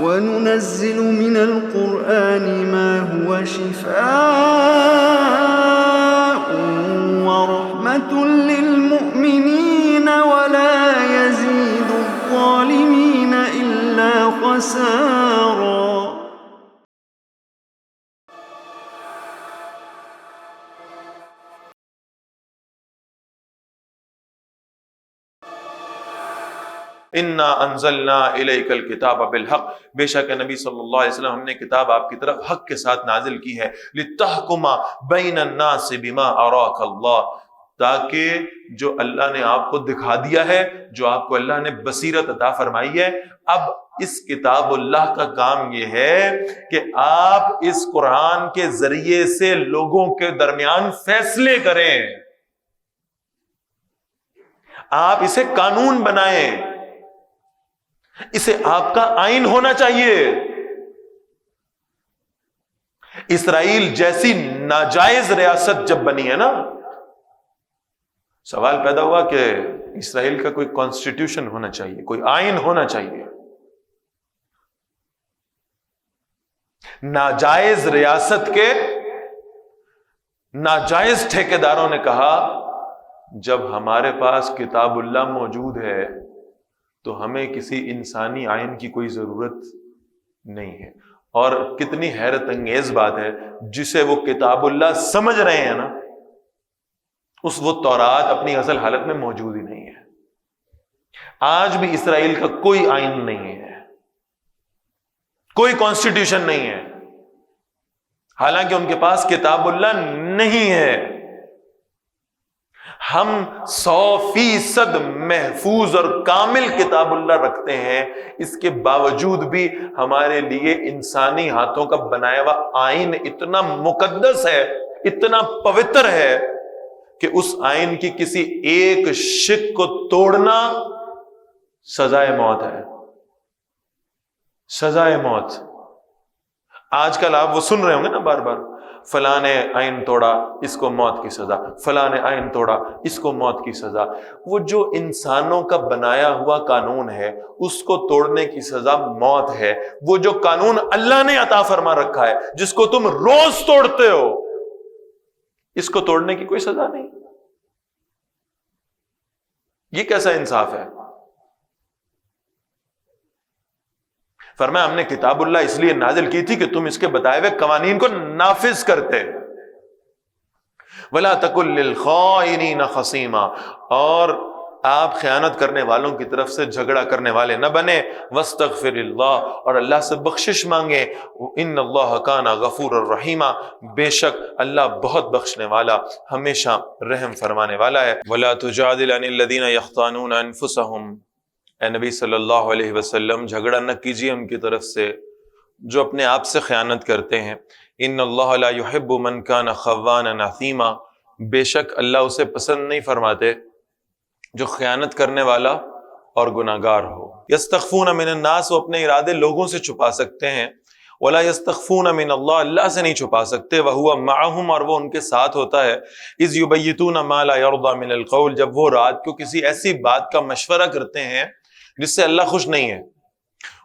وَنُنَزِّلُ مِنَ الْقُرْآنِ مَا هُوَ شِفَاءٌ وَرَحْمَةٌ لِّلْمُؤْمِنِينَ وَلَا يَزِيدُ الظَّالِمِينَ إِلَّا خَسَارًا۔ انا انزلنا الیک الکتاب بالحق، بے شک نبی صلی اللہ علیہ وسلم ہم نے کتاب آپ کی طرف حق کے ساتھ نازل کی ہے، لتحکم بین الناس بما اراک اللہ، تاکہ جو اللہ نے آپ کو دکھا دیا ہے، جو آپ کو اللہ نے بصیرت عطا فرمائی ہے، اب اس کتاب اللہ کا کام یہ ہے کہ آپ اس قرآن کے ذریعے سے لوگوں کے درمیان فیصلے کریں، آپ اسے قانون بنائیں، اسے آپ کا آئین ہونا چاہیے۔ اسرائیل جیسی ناجائز ریاست جب بنی ہے نا، سوال پیدا ہوا کہ اسرائیل کا کوئی کانسٹیٹیوشن ہونا چاہیے، کوئی آئین ہونا چاہیے۔ ناجائز ریاست کے ناجائز ٹھیکیداروں نے کہا جب ہمارے پاس کتاب اللہ موجود ہے تو ہمیں کسی انسانی آئین کی کوئی ضرورت نہیں ہے۔ اور کتنی حیرت انگیز بات ہے، جسے وہ کتاب اللہ سمجھ رہے ہیں نا، وہ تورات اپنی اصل حالت میں موجود ہی نہیں ہے۔ آج بھی اسرائیل کا کوئی آئین نہیں ہے، کوئی کانسٹیٹیوشن نہیں ہے، حالانکہ ان کے پاس کتاب اللہ نہیں ہے۔ ہم 100% محفوظ اور کامل کتاب اللہ رکھتے ہیں، اس کے باوجود بھی ہمارے لیے انسانی ہاتھوں کا بنایا ہوا آئین اتنا مقدس ہے، اتنا پوتر ہے کہ اس آئین کی کسی ایک شق کو توڑنا سزائے موت ہے، سزائے موت۔ آج کل آپ وہ سن رہے ہوں گے نا بار بار، فلاں نے آئین توڑا اس کو موت کی سزا، فلاں نے آئین توڑا اس کو موت کی سزا۔ وہ جو انسانوں کا بنایا ہوا قانون ہے اس کو توڑنے کی سزا موت ہے۔ وہ جو قانون اللہ نے عطا فرما رکھا ہے جس کو تم روز توڑتے ہو، اس کو توڑنے کی کوئی سزا نہیں۔ یہ کیسا انصاف ہے؟ فرمایا ہم نے کتاب اللہ اس لیے نازل کی تھی کہ تم اس کے بتائے ہوئے قوانین کو نافذ کرتے۔ وَلَا تَكُن لِّلْخَائِنِينَ خَصِيمًا، اور آپ خیانت کرنے والوں کی طرف سے جھگڑا کرنے والے نہ بنے۔ وَاسْتَغْفِرِ اللَّهَ، اور اللہ سے بخشش مانگے۔ إِنَّ اللَّهَ كَانَ غَفُورًا رَحِيمًا، بے شک اللہ بہت بخشنے والا، ہمیشہ رحم فرمانے والا ہے۔ وَلَا تُجَادِلْ عَنِ الَّذِينَ يَخْتَانُونَ أَنفُسَهُمْ، اے نبی صلی اللہ علیہ وسلم جھگڑا نہ کیجیے ان کی طرف سے جو اپنے آپ سے خیانت کرتے ہیں۔ ان اللہ لا يحب من كان خوانا اثیما، بے شک اللہ اسے پسند نہیں فرماتے جو خیانت کرنے والا اور گناہگار ہو۔ یستخفون من الناس، وہ اپنے ارادے لوگوں سے چھپا سکتے ہیں، ولا یستخفون من اللہ، اللہ سے نہیں چھپا سکتے۔ وہو معہم، اور وہ ان کے ساتھ ہوتا ہے۔ اذ یبیتون ما لا یرضی من القول، جب وہ رات کو کسی ایسی بات کا مشورہ کرتے ہیں جس سے اللہ خوش نہیں ہے۔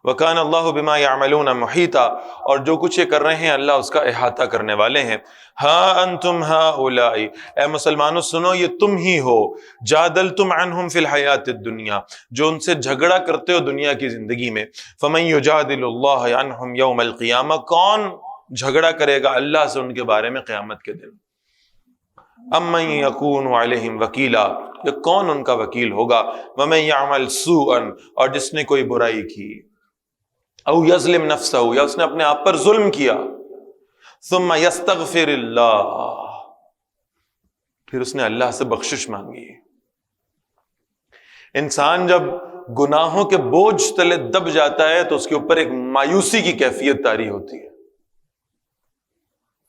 وَكَانَ اللَّهُ بِمَا يَعْمَلُونَ مُحِيطًا، اور جو کچھ یہ کر رہے ہیں اللہ اس کا احاطہ کرنے والے ہیں۔ ہاں انتم ہؤلاء، اے مسلمانوں سنو یہ تم ہی ہو، جادلتم عنہم فی الحیات الدنیا، جو ان سے جھگڑا کرتے ہو دنیا کی زندگی میں۔ فَمَن يُجَادِلُ اللَّهَ عَنْهُمْ يَوْمَ الْقِيَامَةِ، کون جھگڑا کرے گا اللہ سے ان کے بارے میں قیامت کے دن؟ اَمَّن يَكُونُ عَلَيْهِمْ وَكِيلًا، کہ کون ان کا وکیل ہوگا؟ وَمَن يَعْمَلْ سُوءًا، اور جس نے کوئی برائی کی، او یظلم نفسہ، یا اس نے اپنے آپ پر ظلم کیا، ثم یستغفر اللہ، پھر اس نے اللہ سے بخشش مانگی۔ انسان جب گناہوں کے بوجھ تلے دب جاتا ہے تو اس کے اوپر ایک مایوسی کی کیفیت طاری ہوتی ہے،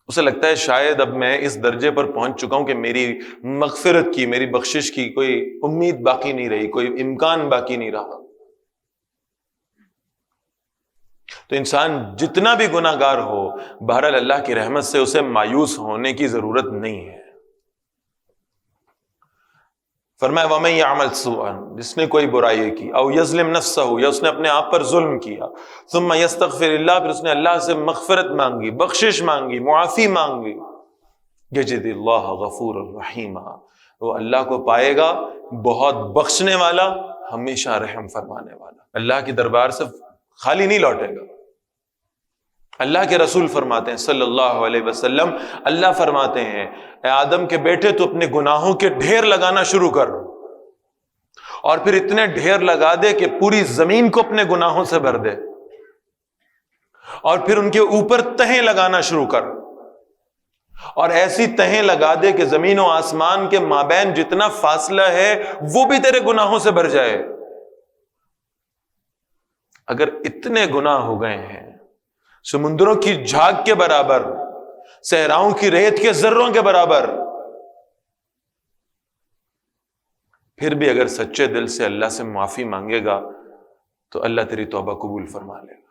اسے لگتا ہے شاید اب میں اس درجے پر پہنچ چکا ہوں کہ میری مغفرت کی، میری بخشش کی کوئی امید باقی نہیں رہی، کوئی امکان باقی نہیں رہا۔ تو انسان جتنا بھی گناہ گار ہو، بہرحال اللہ کی رحمت سے اسے مایوس ہونے کی ضرورت نہیں ہے۔ فرمایا وَمَن يَعْمَلْ سُوءًا، جس نے کوئی برائی کی، او یظلم نفسہ، یا اس نے اپنے آپ پر ظلم کیا، ثم یستغفر اللہ، پھر اس نے اللہ سے مغفرت مانگی، بخشش مانگی، معافی مانگی، یجد اللہ غفور الرحیم، وہ اللہ کو پائے گا بہت بخشنے والا، ہمیشہ رحم فرمانے والا، اللہ کے دربار سے خالی نہیں لوٹے گا۔ اللہ کے رسول فرماتے ہیں صلی اللہ علیہ وسلم، اللہ فرماتے ہیں اے آدم کے بیٹے تو اپنے گناہوں کے ڈھیر لگانا شروع کر، اور پھر اتنے ڈھیر لگا دے کہ پوری زمین کو اپنے گناہوں سے بھر دے، اور پھر ان کے اوپر تہیں لگانا شروع کر، اور ایسی تہیں لگا دے کہ زمین و آسمان کے مابین جتنا فاصلہ ہے وہ بھی تیرے گناہوں سے بھر جائے۔ اگر اتنے گناہ ہو گئے ہیں، سمندروں کی جھاگ کے برابر، صحراؤں کی ریت کے ذروں کے برابر، پھر بھی اگر سچے دل سے اللہ سے معافی مانگے گا تو اللہ تیری توبہ قبول فرما لے گا۔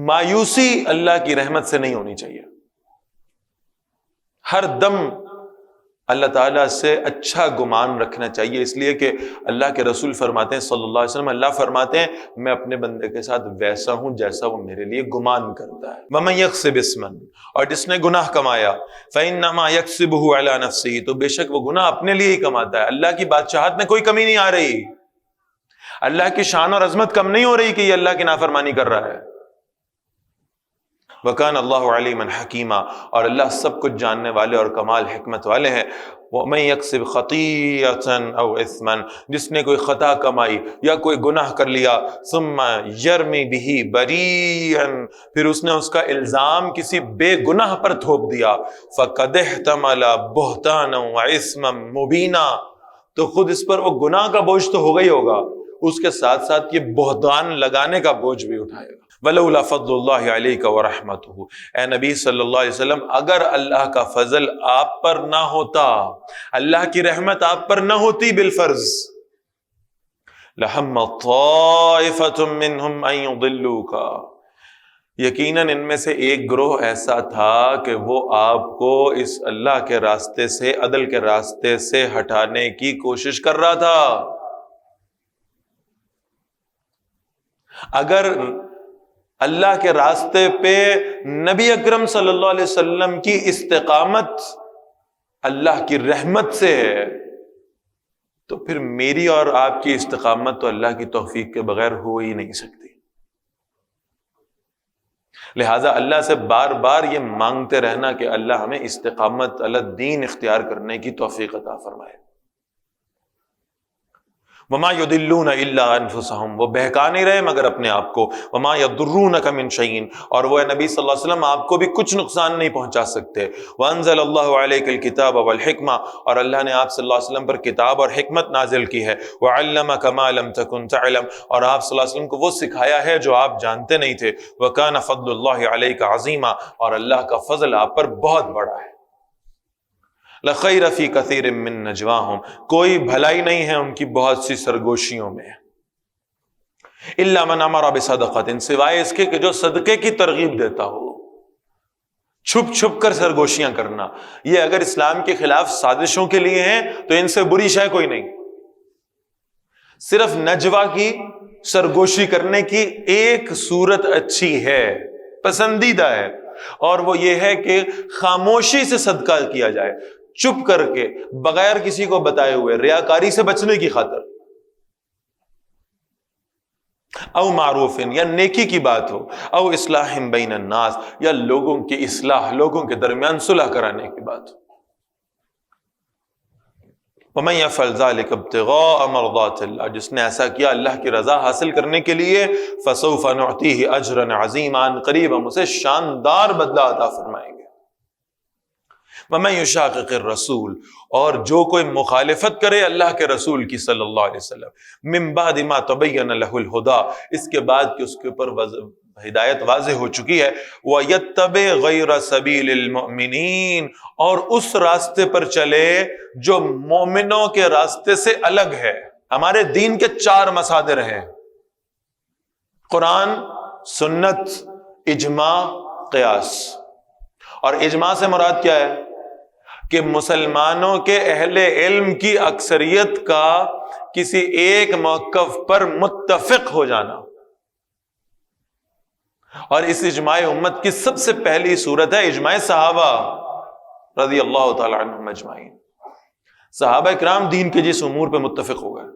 مایوسی اللہ کی رحمت سے نہیں ہونی چاہیے، ہر دم اللہ تعالیٰ سے اچھا گمان رکھنا چاہیے، اس لیے کہ اللہ کے رسول فرماتے ہیں صلی اللہ علیہ وسلم، اللہ فرماتے ہیں میں اپنے بندے کے ساتھ ویسا ہوں جیسا وہ میرے لیے گمان کرتا ہے۔ وَمَن يَكْسِبْ إِثْمًا، اور جس نے گناہ کمایا، فَإِنَّمَا يَكْسِبُهُ عَلَى نَفْسِهِ، تو بے شک وہ گناہ اپنے لیے ہی کماتا ہے، اللہ کی بادشاہت میں کوئی کمی نہیں آ رہی، اللہ کی شان اور عظمت کم نہیں ہو رہی کہ یہ اللہ کی نافرمانی کر رہا ہے۔ وَكَانَ اللَّهُ عَلِيمًا حَكِيمًا، اور اللہ سب کچھ جاننے والے اور کمال حکمت والے ہیں۔ وَمَن يَكْسِبْ خَطِيئَةً أَوْ إِثْمًا، جس نے کوئی خطا کمائی یا کوئی گناہ کر لیا، ثُمَّ يَرْمِ بِهِ بَرِيئًا، پھر اس نے اس کا الزام کسی بے گناہ پر تھوپ دیا، فَقَدِ احْتَمَلَ بُهْتَانًا وَإِثْمًا مُبِينًا، تو خود اس پر وہ گناہ کا بوجھ تو ہوگا ہی ہوگا، اس کے ساتھ ساتھ یہ بہتان لگانے کا بوجھ بھی اٹھائے گا۔ وَلَوْلَا فَضْلُ اللَّهِ عَلَيْكَ وَرَحْمَتُهُ، اے نبی صلی اللہ علیہ وسلم، اگر اللہ کا فضل آپ پر نہ ہوتا، اللہ کی رحمت آپ پر نہ ہوتی بالفرض، لَهَمَّ طَائِفَةٌ مِّنْهُمْ أَن يُضِلُّوكَ، یقیناً ان میں سے ایک گروہ ایسا تھا کہ وہ آپ کو اس اللہ کے راستے سے، عدل کے راستے سے ہٹانے کی کوشش کر رہا تھا۔ اگر اللہ کے راستے پہ نبی اکرم صلی اللہ علیہ وسلم کی استقامت اللہ کی رحمت سے ہے، تو پھر میری اور آپ کی استقامت تو اللہ کی توفیق کے بغیر ہو ہی نہیں سکتی۔ لہٰذا اللہ سے بار بار یہ مانگتے رہنا کہ اللہ ہمیں استقامت علی الدین اختیار کرنے کی توفیق عطا فرمائے۔ وما يضلون الا انفسهم، وہ بہکا نہیں رہے مگر اپنے آپ کو، وما يضرونك من شيء، اور وہ نبی صلی اللہ علیہ وسلم آپ کو بھی کچھ نقصان نہیں پہنچا سکتے۔ وانزل اللہ عليك الكتاب والحکمہ، اور اللہ نے آپ صلی اللہ علیہ وسلم پر کتاب اور حکمت نازل کی ہے۔ وعلمك ما لم تكن تعلم، اور آپ صلی اللہ علیہ وسلم کو وہ سکھایا ہے جو آپ جانتے نہیں تھے۔ وكان فضل اللہ عليك عظیما، اور اللہ کا فضل آپ پر بہت بڑا ہے۔ لَخَيْرَ فِي كَثِيرٍ مِّن نَجْوَاهُمْ، کوئی بھلائی نہیں ہے ان کی بہت سی سرگوشیوں میں، إِلَّا مَنْ أَمَرَ بِصَدَقَةٍ، سوائے اس کے کہ جو صدقے کی ترغیب دیتا ہو۔ چھپ چھپ کر سرگوشیاں کرنا، یہ اگر اسلام کے خلاف سازشوں کے لیے ہیں تو ان سے بری شے کوئی نہیں۔ صرف نجوا کی، سرگوشی کرنے کی ایک صورت اچھی ہے، پسندیدہ ہے، اور وہ یہ ہے کہ خاموشی سے صدقہ کیا جائے، چپ کر کے، بغیر کسی کو بتائے ہوئے، ریاکاری سے بچنے کی خاطر۔ او معروف، یا نیکی کی بات ہو، او اصلاح بین الناس، یا لوگوں کی اصلاح، لوگوں کے درمیان صلح کرانے کی بات ہو۔ وَمَن يَفْعَلْ ذَلِكَ ابْتِغَاءَ مَرْضَاتِ اللَّهِ، جس نے ایسا کیا اللہ کی رضا حاصل کرنے کے لیے، فَسَوْفَ نُعْتِيهِ أَجْرًا عَظِيمًا، قریب ہم اسے شاندار بدلہ عطا فرمائیں گے۔ وَمَن يُشَاقِقِ الرَّسُولَ، اور جو کوئی مخالفت کرے اللہ کے رسول کی صلی اللہ علیہ وسلم، مِن بَعْدِ مَا تَبَيَّنَ لَهُ الْهُدَىٰ، اس کے بعد کہ اس کے اوپر ہدایت واضح ہو چکی ہے، وَيَتَّبِعْ غَيْرَ سَبِيلِ الْمُؤْمِنِينَ، اور اس راستے پر چلے جو مومنوں کے راستے سے الگ ہے۔ ہمارے دین کے 4 مصادر ہیں، قرآن، سنت، اجماع، قیاس۔ اور اجماع سے مراد کیا ہے؟ کہ مسلمانوں کے اہل علم کی اکثریت کا کسی ایک موقف پر متفق ہو جانا، اور اس اجماع امت کی سب سے پہلی صورت ہے اجماع صحابہ رضی اللہ تعالی عنہم اجمعین۔ صحابہ کرام دین کے جس امور پہ متفق ہو گئے،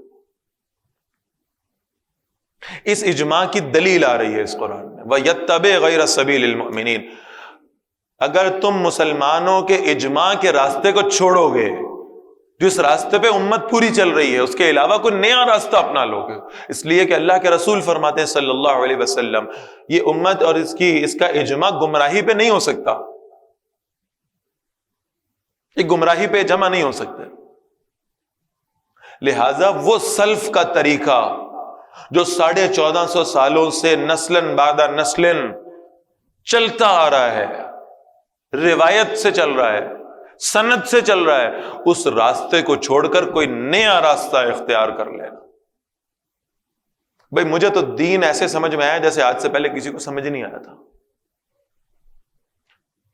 اس اجماع کی دلیل آ رہی ہے اس قرآن میں، وَيَتَّبِعْ غَيْرَ سَبِيلِ الْمُؤْمِنِينَ۔ اگر تم مسلمانوں کے اجماع کے راستے کو چھوڑو گے، جس راستے پہ امت پوری چل رہی ہے، اس کے علاوہ کوئی نیا راستہ اپنا لو گے، اس لیے کہ اللہ کے رسول فرماتے ہیں صلی اللہ علیہ وسلم، یہ امت اور اس کا اجماع گمراہی پہ نہیں ہو سکتا، یہ گمراہی پہ جمع نہیں ہو سکتے۔ لہذا وہ سلف کا طریقہ جو 1450 سالوں سے نسلاً بعد نسلاً چلتا آ رہا ہے، روایت سے چل رہا ہے، سند سے چل رہا ہے، اس راستے کو چھوڑ کر کوئی نیا راستہ اختیار کر لینا۔ بھائی مجھے تو دین ایسے سمجھ میں آیا جیسے آج سے پہلے کسی کو سمجھ نہیں آیا تھا۔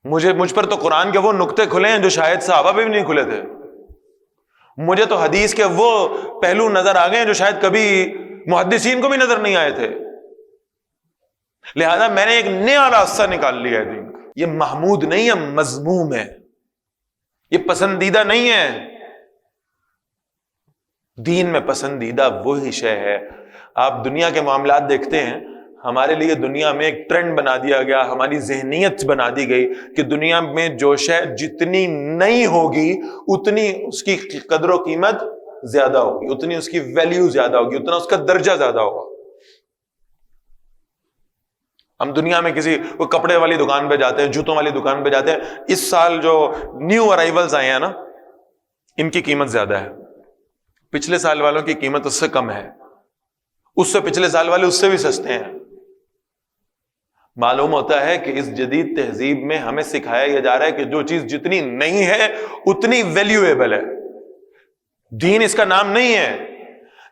مجھ پر تو قرآن کے وہ نقطے کھلے ہیں جو شاید صحابہ پہ بھی نہیں کھلے تھے۔ مجھے تو حدیث کے وہ پہلو نظر آ گئے ہیں جو شاید کبھی محدثین کو بھی نظر نہیں آئے تھے۔ لہذا میں نے ایک نیا راستہ نکال لیا ہے دین کا۔ یہ محمود نہیں ہے، مذموم ہے، یہ پسندیدہ نہیں ہے۔ دین میں پسندیدہ وہی شے ہے۔ آپ دنیا کے معاملات دیکھتے ہیں، ہمارے لیے دنیا میں ایک ٹرینڈ بنا دیا گیا، ہماری ذہنیت بنا دی گئی کہ دنیا میں جو شے جتنی نئی ہوگی اتنی اس کی قدر و قیمت زیادہ ہوگی، اتنی اس کی ویلیو زیادہ ہوگی، اتنا اس کا درجہ زیادہ ہوگا۔ ہم دنیا میں کسی کپڑے والی دکان پہ جاتے ہیں، جوتوں والی دکان پہ جاتے ہیں، اس سال جو نیو ارائیولز آئے ہیں نا، ان کی قیمت زیادہ ہے، پچھلے سال والوں کی قیمت اس سے کم ہے، اس سے پچھلے سال والے اس سے بھی سستے ہیں۔ معلوم ہوتا ہے کہ اس جدید تہذیب میں ہمیں سکھایا یہ جا رہا ہے کہ جو چیز جتنی نئی ہے اتنی ویلیویبل ہے۔ دین اس کا نام نہیں ہے۔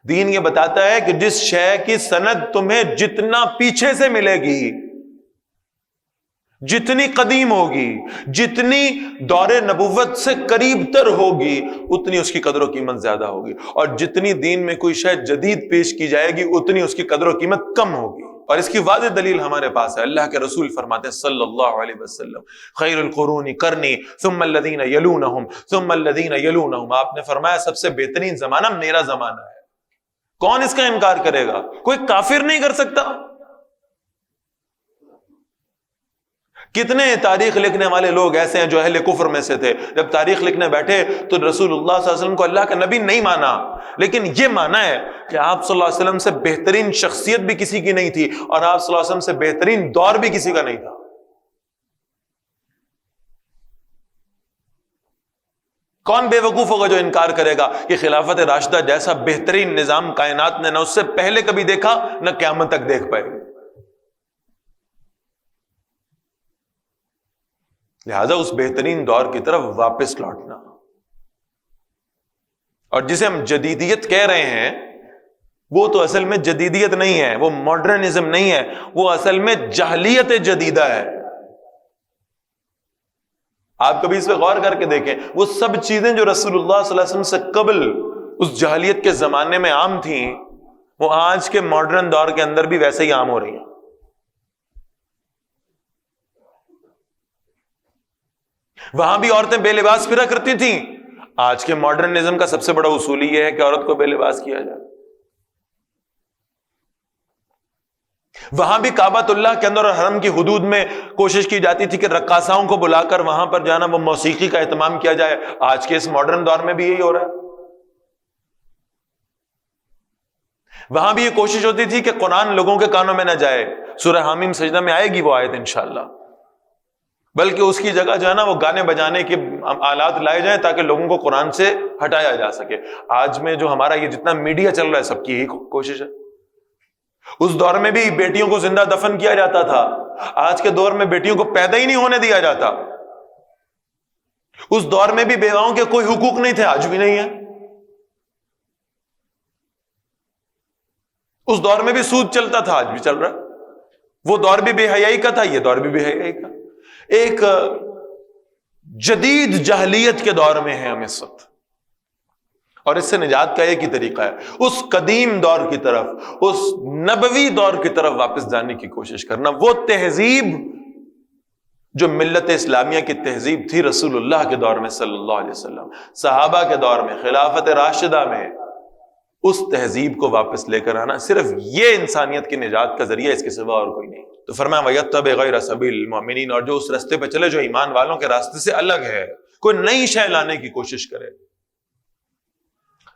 دین یہ بتاتا ہے کہ جس شے کی سند تمہیں جتنا پیچھے سے ملے گی، جتنی قدیم ہوگی، جتنی دور نبوت سے قریب تر ہوگی، اتنی اس کی قدر و قیمت زیادہ ہوگی، اور جتنی دین میں کوئی شے جدید پیش کی جائے گی اتنی اس کی قدر و قیمت کم ہوگی۔ اور اس کی واضح دلیل ہمارے پاس ہے، اللہ کے رسول فرماتے ہیں صلی اللہ علیہ وسلم، خیر القرون قرنی ثم الذین یلونہم ثم الذین یلونہم۔ آپ نے فرمایا سب سے بہترین زمانہ میرا زمانہ ہے۔ کون اس کا انکار کرے گا؟ کوئی کافر نہیں کر سکتا۔ کتنے تاریخ لکھنے والے لوگ ایسے ہیں جو اہل کفر میں سے تھے، جب تاریخ لکھنے بیٹھے تو رسول اللہ صلی اللہ علیہ وسلم کو اللہ کا نبی نہیں مانا، لیکن یہ مانا ہے کہ آپ صلی اللہ علیہ وسلم سے بہترین شخصیت بھی کسی کی نہیں تھی، اور آپ صلی اللہ علیہ وسلم سے بہترین دور بھی کسی کا نہیں تھا۔ کون بے وقوف ہوگا جو انکار کرے گا کہ خلافت راشدہ جیسا بہترین نظام کائنات نے نہ اس سے پہلے کبھی دیکھا، نہ قیامت تک دیکھ پائے گا۔ لہذا اس بہترین دور کی طرف واپس لوٹنا، اور جسے ہم جدیدیت کہہ رہے ہیں وہ تو اصل میں جدیدیت نہیں ہے، وہ ماڈرنزم نہیں ہے، وہ اصل میں جاہلیت جدیدہ ہے۔ آپ کبھی اس پہ غور کر کے دیکھیں، وہ سب چیزیں جو رسول اللہ صلی اللہ علیہ وسلم سے قبل اس جاہلیت کے زمانے میں عام تھیں، وہ آج کے ماڈرن دور کے اندر بھی ویسے ہی عام ہو رہی ہیں۔ وہاں بھی عورتیں بے لباس پھرا کرتی تھیں، آج کے ماڈرنزم کا سب سے بڑا اصول یہ ہے کہ عورت کو بے لباس کیا جائے۔ وہاں بھی کعبۃ اللہ کے اندر اور حرم کی حدود میں کوشش کی جاتی تھی کہ رقاصاؤں کو بلا کر وہاں پر جانا، وہ موسیقی کا اہتمام کیا جائے۔ آج کے اس ماڈرن دور میں بھی یہی ہو رہا ہے۔ وہاں بھی یہ کوشش ہوتی تھی کہ قرآن لوگوں کے کانوں میں نہ جائے۔ سورہ حامیم سجدہ میں آئے گی وہ آیت انشاءاللہ، بلکہ اس کی جگہ جو ہے نا وہ گانے بجانے کے آلات لائے جائیں تاکہ لوگوں کو قرآن سے ہٹایا جا سکے۔ آج میں جو ہمارا یہ جتنا میڈیا چل رہا ہے سب کی یہی کوشش ہے۔ اس دور میں بھی بیٹیوں کو زندہ دفن کیا جاتا تھا، آج کے دور میں بیٹیوں کو پیدا ہی نہیں ہونے دیا جاتا۔ اس دور میں بھی بیواؤں کے کوئی حقوق نہیں تھے، آج بھی نہیں ہے۔ اس دور میں بھی سود چلتا تھا، آج بھی چل رہا۔ وہ دور بھی بے حیائی کا تھا، یہ دور بھی بے حیائی کا۔ ایک جدید جاہلیت کے دور میں ہیں ہم اس وقت، اور اس سے نجات کا ایک ہی طریقہ ہے، اس قدیم دور کی طرف، اس نبوی دور کی طرف واپس جانے کی کوشش کرنا، وہ تہذیب جو ملت اسلامیہ کی تہذیب تھی رسول اللہ کے دور میں صلی اللہ علیہ وسلم، صحابہ کے دور میں، خلافت راشدہ میں، اس تہذیب کو واپس لے کر آنا، صرف یہ انسانیت کی نجات کا ذریعہ، اس کے سوا اور کوئی نہیں۔ تو فرمایا وَيَتَّبِعْ غَيْرَ سَبِيلِ الْمُؤْمِنِينَ، اور جو اس راستے پہ چلے جو ایمان والوں کے راستے سے الگ ہے، کوئی نئی شے لانے کی کوشش کرے،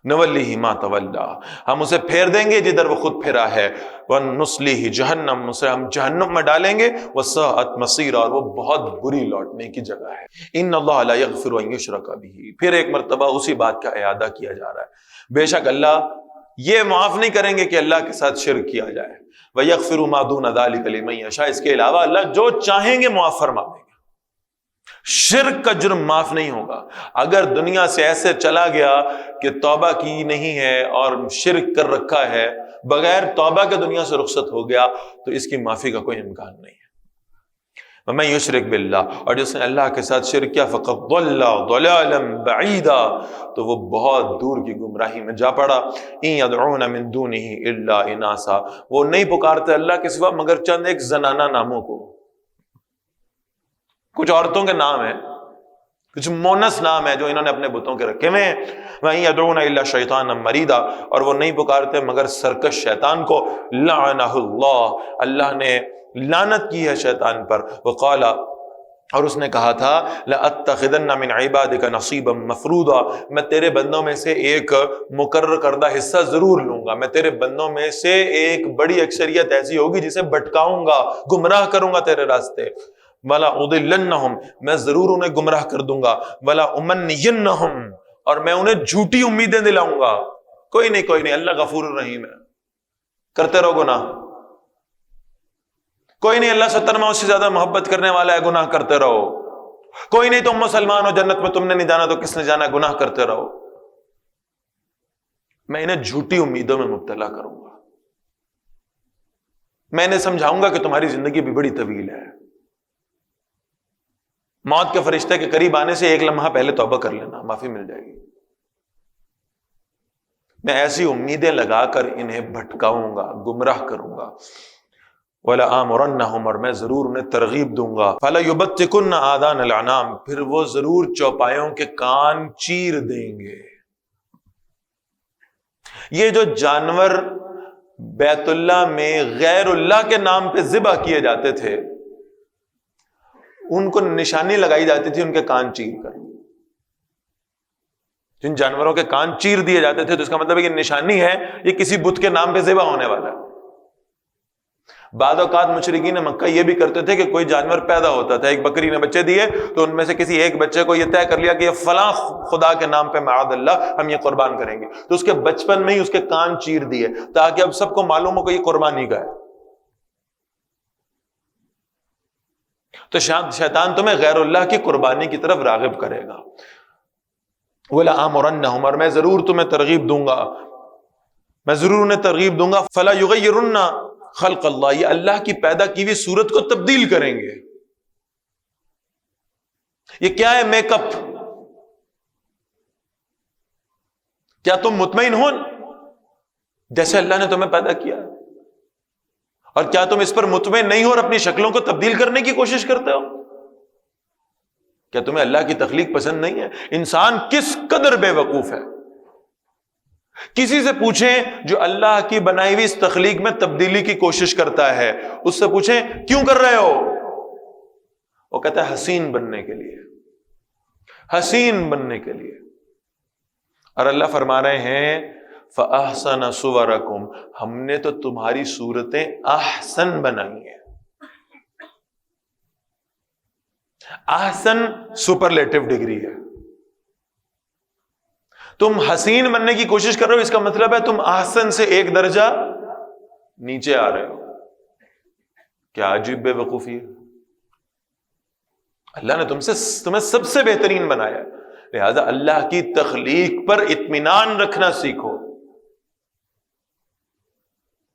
نَوَلِّهِ مَا تَوَلَّى، ہم اسے پھیر دیں گے جدھر وہ خود پھرا ہے، وَنُصْلِهِ جَهَنَّمَ، اسے ہم جہنم میں ڈالیں گے، وَسَاءَتْ مَصِيرًا، اور وہ بہت بری لوٹنے کی جگہ ہے۔ إِنَّ اللَّهَ لَا يَغْفِرُ أَن يُشْرَكَ بِهِ، پھر ایک مرتبہ اسی بات کا اعادہ کیا جا رہا ہے، بے شک اللہ یہ معاف نہیں کریں گے کہ اللہ کے ساتھ شرک کیا جائے، وَيَغْفِرُ مَا دُونَ ذَلِكَ لِمَن يَشَاءُ، اس کے علاوہ اللہ جو چاہیں گے معاف فرما دیں گے۔ شرک کا جرم معاف نہیں ہوگا، اگر دنیا سے ایسے چلا گیا کہ توبہ کی نہیں ہے اور شرک کر رکھا ہے، بغیر توبہ کے دنیا سے رخصت ہو گیا، تو اس کی معافی کا کوئی امکان نہیں ہے۔ وَمَن يُشْرِكْ بِاللَّهِ، اور جس نے اللہ کے ساتھ شرک کیا، فَقَدْ ضَلَّ ضَلَالًا بَعِيدًا، تو وہ بہت دور کی گمراہی میں جا پڑا۔ إِن يَدْعُونَ مِن دُونِهِ إِلَّا إِنَاثًا، وہ نہیں پکارتے اللہ کے سوا مگر چند ایک زنانہ ناموں کو، کچھ عورتوں کے نام ہیں، کچھ مونس نام ہے جو انہوں نے اپنے بتوں کے رکھے ہوئے ہیں۔ وَإِن يَدْعُونَ إِلَّا شَيْطَانًا مَرِيدًا، اور وہ نہیں پکارتے مگر سرکش شیطان کو، لعنہ اللہ، اللہ نے لعنت کی ہے شیطان پر۔ وقال، اور اس نے کہا تھا، لَأَتَّخِذَنَّ مِنْ عِبَادِكَ نَصِيبًا مَفْرُوضًا، میں تیرے بندوں میں سے ایک مقرر کردہ حصہ ضرور لوں گا، میں تیرے بندوں میں سے ایک بڑی اکثریت ایسی ہوگی جسے بھٹکاؤں گا، گمراہ کروں گا تیرے راستے۔ وَلَا أُضِلَّنَّهُمْ، میں ضرور انہیں گمراہ کر دوں گا، وَلَا أُمَنِّيَنَّهُمْ، اور میں انہیں جھوٹی امیدیں دلاؤں گا۔ کوئی نہیں، اللہ غفور الرحیم ہے، کرتے رہو گناہ، کوئی نہیں، اللہ 70 ماؤں سے زیادہ محبت کرنے والا ہے، گناہ کرتے رہو، کوئی نہیں، تم مسلمان ہو، جنت میں تم نے نہیں جانا تو کس نے جانا، گناہ کرتے رہو۔ میں انہیں جھوٹی امیدوں میں مبتلا کروں گا، میں انہیں سمجھاؤں گا کہ تمہاری زندگی بھی بڑی طویل ہے، موت کے فرشتے کے قریب آنے سے ایک لمحہ پہلے توبہ کر لینا، معافی مل جائے گی۔ میں ایسی امیدیں لگا کر انہیں بھٹکاؤں گا، گمراہ کروں گا۔ وَلَآمُرَنَّهُمْ، اور میں ضرور انہیں ترغیب دوں گا۔ فَلَيُبَتِّكُنَّ آذَانَ الْأَنْعَامِ، پھر وہ ضرور چوپایوں کے کان چیر دیں گے۔ یہ جو جانور بیت اللہ میں غیر اللہ کے نام پہ ذبح کیے جاتے تھے، ان کو نشانی لگائی جاتی تھی ان کے کان چیر کر۔ جن جانوروں کے کان چیر دیے جاتے تھے تو اس کا مطلب ہے کہ نشانی ہے یہ کسی بت کے نام پہ ذبح ہونے والا ہے۔ بعض اوقات مشرکین مکہ یہ بھی کرتے تھے کہ کوئی جانور پیدا ہوتا تھا، ایک بکری نے بچے دیے تو ان میں سے کسی ایک بچے کو یہ طے کر لیا کہ یہ فلاں خدا کے نام پہ معاذ اللہ ہم یہ قربان کریں گے، تو اس کے بچپن میں ہی اس کے کان چیر دیے تاکہ اب سب کو معلوم ہو کہ یہ قربانی کا ہے۔ تو شیطان تمہیں غیر اللہ کی قربانی کی طرف راغب کرے گا۔ وَلَآمُرَنَّهُمْ، اور میں ضرور تمہیں ترغیب دوں گا، میں ضرور انہیں ترغیب دوں گا۔ فَلَا يُغَيِّرُنَّ خلق اللہ، یہ اللہ کی پیدا کی ہوئی صورت کو تبدیل کریں گے۔ یہ کیا ہے؟ Make up. کیا تم مطمئن ہو جیسے اللہ نے تمہیں پیدا کیا، اور کیا تم اس پر مطمئن نہیں ہو اور اپنی شکلوں کو تبدیل کرنے کی کوشش کرتے ہو؟ کیا تمہیں اللہ کی تخلیق پسند نہیں ہے؟ انسان کس قدر بے وقوف ہے۔ کسی سے پوچھیں جو اللہ کی بنائی ہوئی اس تخلیق میں تبدیلی کی کوشش کرتا ہے، اس سے پوچھیں کیوں کر رہے ہو، وہ کہتا ہے حسین بننے کے لیے، حسین بننے کے لیے۔ اور اللہ فرما رہے ہیں فَأَحْسَنَ صُوَرَكُمْ، ہم نے تو تمہاری صورتیں احسن بنائی ہیں۔ احسن سپرلیٹو ڈگری ہے۔ تم حسین بننے کی کوشش کر رہے ہو، اس کا مطلب ہے تم احسن سے ایک درجہ نیچے آ رہے ہو۔ کیا عجیب بے وقوفی ہے۔ اللہ نے تمہیں سب سے بہترین بنایا، لہذا اللہ کی تخلیق پر اطمینان رکھنا سیکھو۔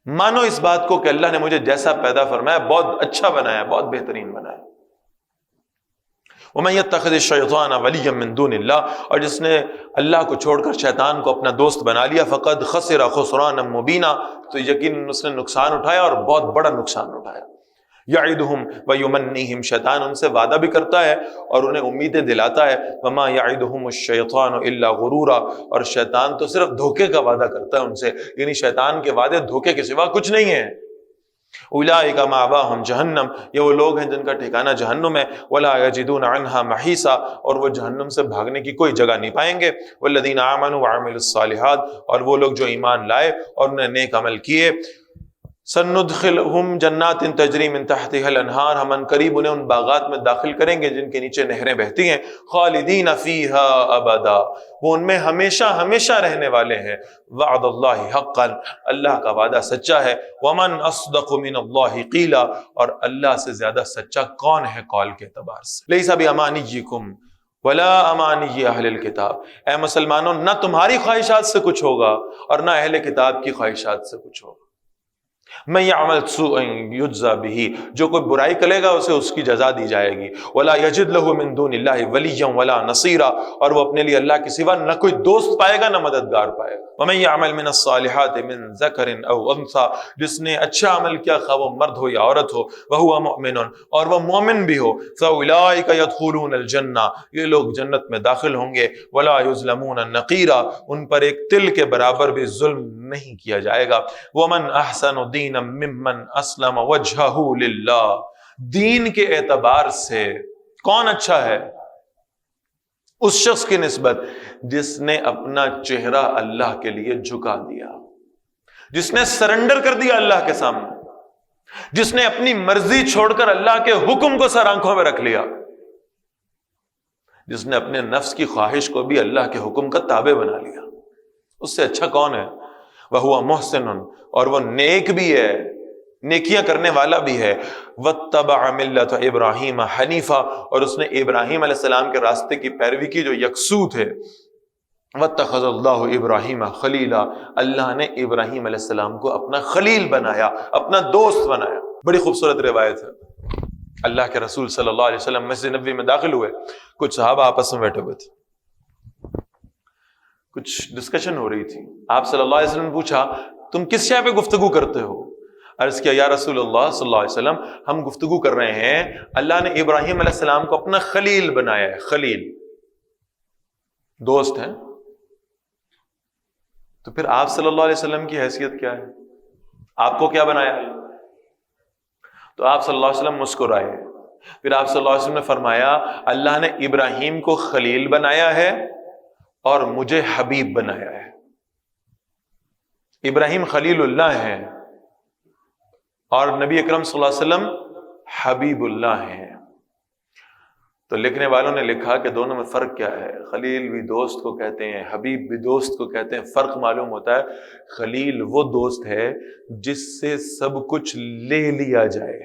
مانو اس بات کو کہ اللہ نے مجھے جیسا پیدا فرمایا بہت اچھا بنایا، بہت بہترین بنایا۔ وَمَن يَتَّخِذِ الشَّيْطَانَ وَلِيًّا مِّن دُونِ اللَّهِ، اور جس نے اللہ کو چھوڑ کر شیطان کو اپنا دوست بنا لیا، فقد خسر خسرانا مبینا، تو یقیناً اس نے نقصان اٹھایا اور بہت بڑا نقصان اٹھایا۔ یعدہم ویمنیہم، شیطان ان سے وعدہ بھی کرتا ہے اور انہیں امیدیں دلاتا ہے، وما یعدہم الشیطان الا غرورا، اور شیطان تو صرف دھوکے کا وعدہ کرتا ہے ان سے، یعنی شیطان کے وعدے دھوکے کے سوا کچھ نہیں ہیں۔ اولئک مأواہم جہنم، یہ وہ لوگ ہیں جن کا ٹھکانہ جہنم ہے، ولا یجدون عنہا محیصا، اور وہ جہنم سے بھاگنے کی کوئی جگہ نہیں پائیں گے۔ والذین آمنوا وعملوا الصالحات، اور وہ لوگ جو ایمان لائے اور انہوں نے نیک عمل کیے، سندخلہم جنات تجری من تحتها الانہار، ہم ان قریب انہیں ان باغات میں داخل کریں گے جن کے نیچے نہریں بہتی ہیں، خالدین فیہا ابدا، وہ ان میں ہمیشہ ہمیشہ رہنے والے ہیں۔ وعد اللہ حقا، اللہ کا وعدہ سچا ہے۔ ومن اصدق من اللہ قیلا، اور اللہ سے زیادہ سچا کون ہے قول کے اعتبار سے۔ لیس بامانیکم ولا امانی اہل الکتاب، اے مسلمانوں نہ تمہاری خواہشات سے کچھ ہوگا اور نہ اہل کتاب کی خواہشات سے کچھ ہوگا۔ من یعمل سوءا یجزا بہ، جو کوئی برائی کرے گا اسے اس کی جزا دی جائے گی۔ ولا یجد لہ من دون اللہ ولیا ولا نصیرا، اور وہ اپنے لیے اللہ کے سوا نہ کوئی دوست پائے گا نہ مددگار پائے گا۔ ومن یعمل من الصالحات من ذکر او انثی، جس نے اچھا عمل کیا خواہ وہ مرد ہو یا عورت ہو، وہو مؤمن، اور وہ مومن بھی ہو، فاولئک یدخلون الجنہ، یہ لوگ جنت میں داخل ہوں گے۔ ولا یظلمون نقیرا، ان پر ایک تل کے برابر بھی ظلم نہیں کیا جائے گا۔ ومن احسن دینا ممن اسلم وجہہ للہ، دین کے اعتبار سے کون اچھا ہے؟ اس شخص کی نسبت جس نے اپنا چہرہ اللہ کے لیے جھکا دیا، جس نے سرنڈر کر دیا اللہ کے سامنے، جس نے اپنی مرضی چھوڑ کر اللہ کے حکم کو سر آنکھوں میں رکھ لیا، جس نے اپنے نفس کی خواہش کو بھی اللہ کے حکم کا تابع بنا لیا، اس سے اچھا کون ہے؟ وَهُوَ مُحْسِنٌ، اور وہ نیک بھی ہے، نیکیاں کرنے والا بھی ہے۔ وَاتَّبَعَ مِلَّةَ إِبْرَاهِيمَ حَنِيفًا، اور اس نے ابراہیم علیہ السلام کے راستے کی پیروی کی جو یکسو تھے۔ وَاتَّخَذَ اللَّهُ إِبْرَاهِيمَ خَلِيلًا، اللہ نے ابراہیم علیہ السلام کو اپنا خلیل بنایا، اپنا دوست بنایا۔ بڑی خوبصورت روایت ہے، اللہ کے رسول صلی اللہ علیہ وسلم مسجد نبوی میں داخل ہوئے، کچھ صحابہ آپس میں بیٹھے ہوئے تھے، کچھ ڈسکشن ہو رہی تھی۔ آپ صلی اللہ علیہ وسلم نے پوچھا تم کس شے پہ گفتگو کرتے ہو؟ عرض کیا یا رسول اللہ صلی اللہ علیہ وسلم، ہم گفتگو کر رہے ہیں اللہ نے ابراہیم علیہ السلام کو اپنا خلیل بنایا ہے۔ خلیل دوست ہیں، تو پھر آپ صلی اللہ علیہ وسلم کی حیثیت کیا ہے؟ آپ کو کیا بنایا؟ تو آپ صلی اللہ علیہ وسلم مسکرائے۔ پھر آپ صلی اللہ علیہ وسلم نے فرمایا اللہ نے ابراہیم کو خلیل بنایا ہے اور مجھے حبیب بنایا ہے۔ ابراہیم خلیل اللہ ہے اور نبی اکرم صلی اللہ علیہ وسلم حبیب اللہ ہیں۔ تو لکھنے والوں نے لکھا کہ دونوں میں فرق کیا ہے؟ خلیل بھی دوست کو کہتے ہیں، حبیب بھی دوست کو کہتے ہیں۔ فرق معلوم ہوتا ہے، خلیل وہ دوست ہے جس سے سب کچھ لے لیا جائے،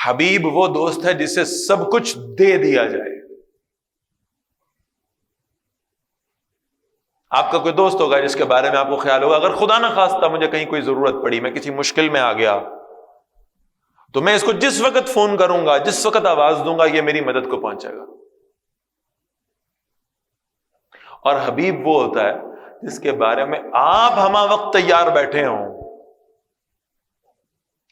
حبیب وہ دوست ہے جس سے سب کچھ دے دیا جائے۔ آپ کا کوئی دوست ہوگا جس کے بارے میں آپ کو خیال ہوگا اگر خدا نہ خواستہ مجھے کہیں کوئی ضرورت پڑی، میں کسی مشکل میں آ گیا، تو میں اس کو جس وقت فون کروں گا، جس وقت آواز دوں گا، یہ میری مدد کو پہنچے گا۔ اور حبیب وہ ہوتا ہے جس کے بارے میں آپ ہمہ وقت تیار بیٹھے ہوں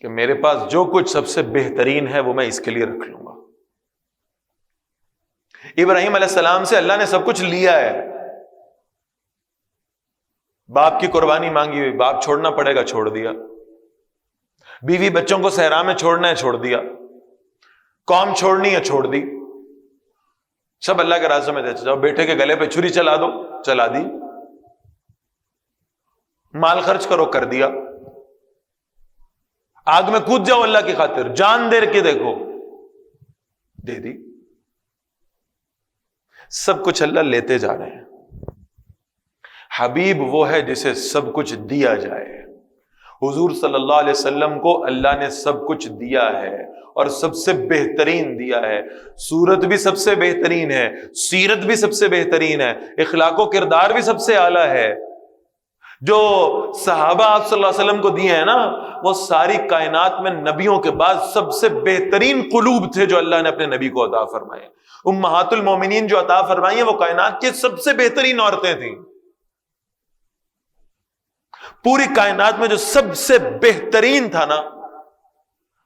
کہ میرے پاس جو کچھ سب سے بہترین ہے وہ میں اس کے لیے رکھ لوں گا۔ ابراہیم علیہ السلام سے اللہ نے سب کچھ لیا ہے، باپ کی قربانی مانگی ہوئی، باپ چھوڑنا پڑے گا، چھوڑ دیا، بیوی بچوں کو صحرا میں چھوڑنا ہے، چھوڑ دیا، قوم چھوڑنی ہے، چھوڑ دی، سب اللہ کے راستے میں دے جاؤ، بیٹے کے گلے پہ چھری چلا دو، چلا دی، مال خرچ کرو، کر دیا، آگ میں کود جاؤ اللہ کی خاطر، جان دے کے دیکھو، دے دی۔ سب کچھ اللہ لیتے جا رہے ہیں۔ حبیب وہ ہے جسے سب کچھ دیا جائے۔ حضور صلی اللہ علیہ وسلم کو اللہ نے سب کچھ دیا ہے اور سب سے بہترین دیا ہے۔ صورت بھی سب سے بہترین ہے، سیرت بھی سب سے بہترین ہے، اخلاق و کردار بھی سب سے اعلیٰ ہے۔ جو صحابہ آپ صلی اللہ علیہ وسلم کو دیے ہیں نا، وہ ساری کائنات میں نبیوں کے بعد سب سے بہترین قلوب تھے جو اللہ نے اپنے نبی کو عطا فرمائے۔ امہات المومنین جو عطا فرمائی ہیں وہ کائنات کی سب سے بہترین عورتیں تھیں۔ پوری کائنات میں جو سب سے بہترین تھا نا،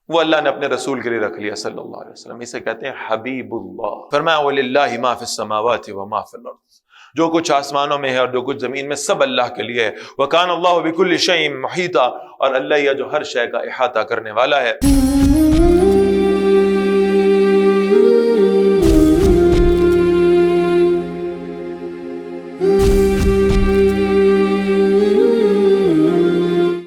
وہ اللہ نے اپنے رسول کے لیے رکھ لیا صلی اللہ علیہ وسلم۔ اسے کہتے ہیں حبیب اللہ۔ فرمایا وَلِلَّهِ مَا فِي السَّمَاوَاتِ وَمَا فِي الْأَرْضِ، جو کچھ آسمانوں میں ہے اور جو کچھ زمین میں سب اللہ کے لیے ہے۔ وَكَانَ اللَّهُ بِكُلِّ شَيْءٍ مُحِيطًا، اور اللہ یہ جو ہر شے کا احاطہ کرنے والا ہے۔